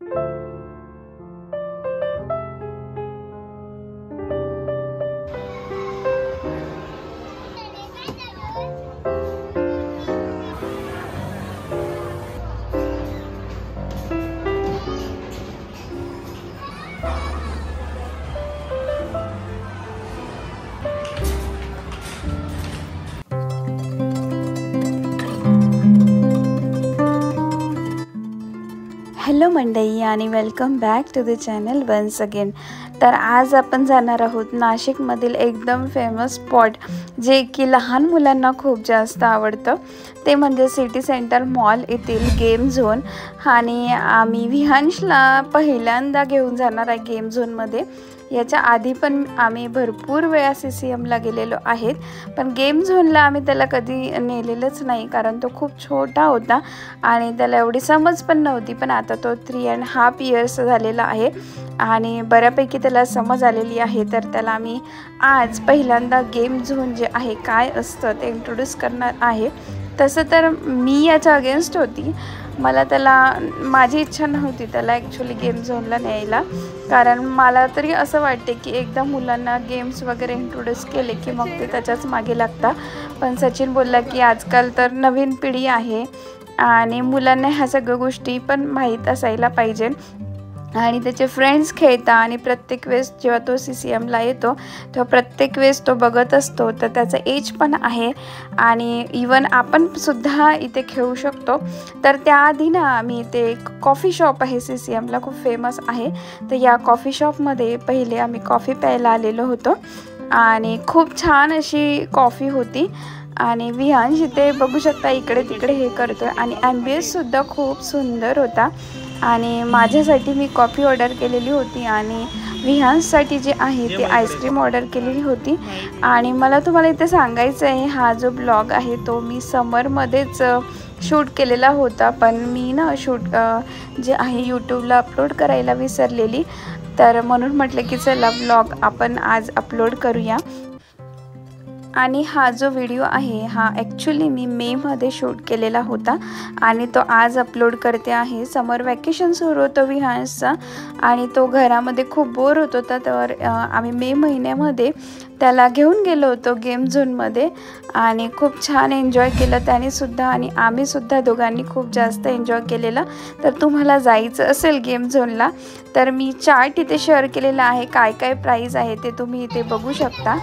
Hello मंडळी आणि welcome back to the channel once again. तर आज आपण जाणार आहोत नाशिकमधील एकदम फेमस स्पॉट जे की लहान मुलांना खूप जास्त आवडतं, ते म्हणजे सिटी सेंटर मॉल येथील गेम झोन। आणि आम्ही विहांशला पहिल्यांदा घेऊन जाणार आहे गेम झोनमध्ये। याच्या आधी पण आम्ही भरपूर वेळा CCMला गेलेलो आहेत, पण गेम झोनला आम्ही त्याला कधी नेलेलंच नाही, कारण तो खूप छोटा होता आणि त्याला एवढी समज पण नव्हती। पण आता तो 3.5 इयर्स झालेला आहे आणि बऱ्यापैकी त्याला समज आलेली आहे। तर त्याला आम्ही आज पहिल्यांदा गेम झोन जे आहे काय असतं ते इंट्रोड्यूस करणार आहे। तसं तर मी याच्या अगेन्स्ट होती, मला त्याला माझी इच्छा नव्हती त्याला ॲक्च्युली गेम झोनला न्यायला, कारण मला तरी असं वाटते की एकदा मुलांना गेम्स वगैरे इंट्रोड्यूस केले की मग ते त्याच्याच मागे लागतात। पण सचिन बोलला की आजकाल तर नवीन पिढी आहे आणि मुलांना ह्या सगळ्या गोष्टी पण माहीत असायला पाहिजे आणि त्याचे फ्रेंड्स खेळता आणि प्रत्येक वेळेस जेव्हा तो CCMला येतो तेव्हा प्रत्येक वेळेस तो बघत असतो, तर त्याचं एज पण आहे आणि इवन आपण सुद्धा इथे खेळू शकतो। तर त्याआधी ना आम्ही इथे एक कॉफी शॉप आहे CCMला खूप फेमस आहे, तर या कॉफी शॉपमध्ये पहिले आम्ही कॉफी प्यायला आलेलो होतो आणि खूप छान अशी कॉफी होती। आणि विहांश इथे बघू शकता इकडे तिकडे हे करतोय आणि ॲम्बियन्ससुद्धा खूप सुंदर होता। आणि माझ्यासाठी मी कॉफी ऑर्डर केलेली होती आणि विहांशसाठी जे आहे ते आईस्क्रीम ऑर्डर केलेली होती। आणि मला तुम्हाला इथे सांगायचं आहे, हा जो ब्लॉग आहे तो मी समरमध्येच शूट केलेला होता, पण मी ना शूट जे आहे यूट्यूबला अपलोड करायला विसरलेली, तर म्हणून म्हटलं की चला ब्लॉग आपण आज अपलोड करूया। आणि हा जो व्हिडिओ आहे हा ॲक्च्युली मी मेमध्ये शूट केलेला होता आणि तो आज अपलोड करते आहे। समर वॅकेशन सुरू होतं विहांशचा आणि तो घरामध्ये खूप बोर होत होता, तर आम्ही मे महिन्यामध्ये त्याला घेऊन गेलो होतो गेम झोनमध्ये आणि खूप छान एन्जॉय केलं त्यानेसुद्धा आणि आम्हीसुद्धा दोघांनी खूप जास्त एन्जॉय केलेला। तर तुम्हाला जायचं असेल गेम झोनला तर मी चार्ट इथे शेअर केलेला आहे, काय काय प्राईस आहे ते तुम्ही इथे बघू शकता।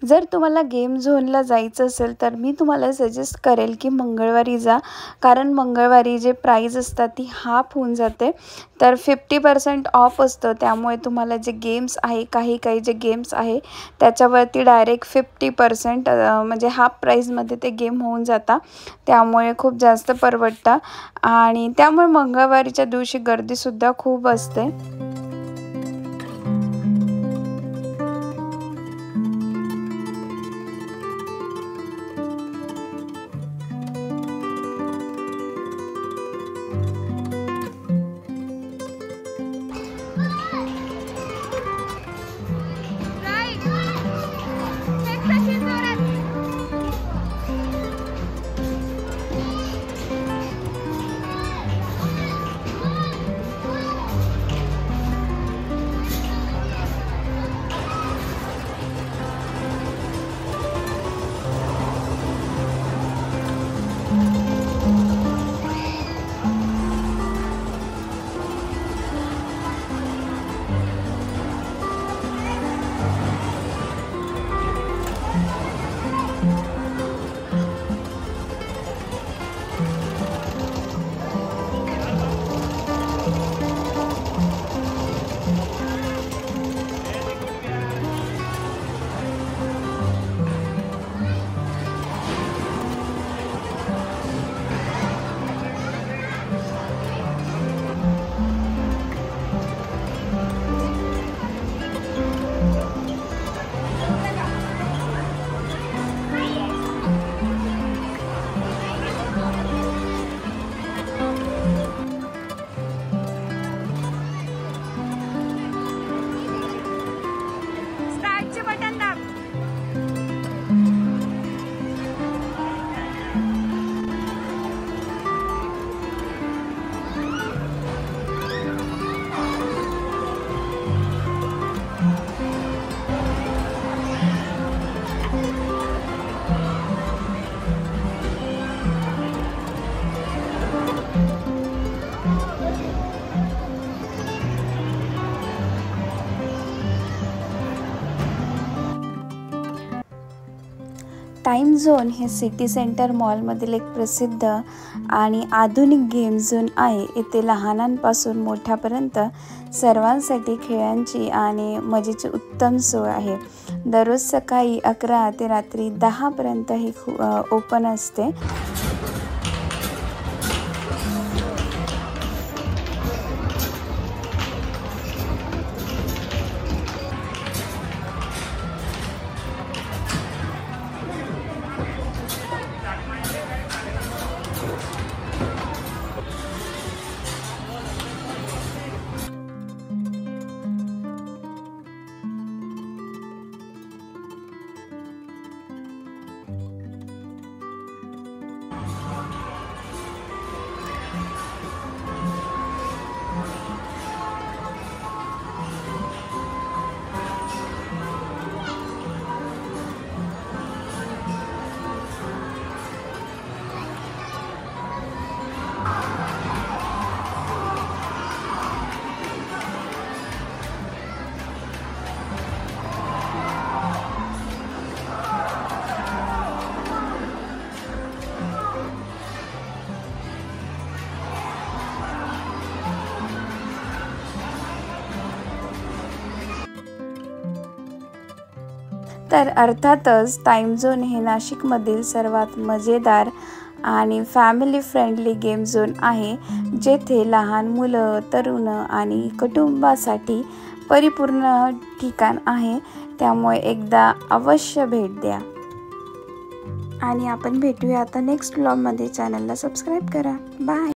जर तुम्हाला गेम झोनला जायचं असेल तर मी तुम्हाला सजेस्ट करेल की मंगळवारी जा, कारण मंगळवारी जे प्राईज असतात ती हाफ होऊन जाते, तर 50% ऑफ असतं. त्यामुळे तुम्हाला जे गेम्स आहे काही जे गेम्स आहे त्याच्यावरती डायरेक्ट 50% म्हणजे हाफ प्राईजमध्ये ते गेम होऊन जातात. त्यामुळे खूप जास्त परवडतं आणि त्यामुळे मंगळवारीच्या दिवशी गर्दीसुद्धा खूप असते. टाइम झोन हे सिटी सेंटर मॉलमधील एक प्रसिद्ध आणि आधुनिक गेम झोन आहे. येथे लहानांपासून मोठ्यापर्यंत सर्वांसाठी खेळांची आणि मजेची उत्तम सोय आहे. दररोज सकाळी 11 ते रात्री 10 पर्यंत हे ओपन असते. तर अर्थातच टाइम झोन हे नाशिकमधील सर्वात मजेदार आणि फॅमिली फ्रेंडली गेम झोन आहे, जेथे लहान मुलं, तरुण आणि कुटुंबासाठी परिपूर्ण ठिकाण आहे. त्यामुळे एकदा अवश्य भेट द्या. आणि आपण भेटूया आता नेक्स्ट व्लॉगमध्ये. चॅनलला सबस्क्राईब करा. बाय.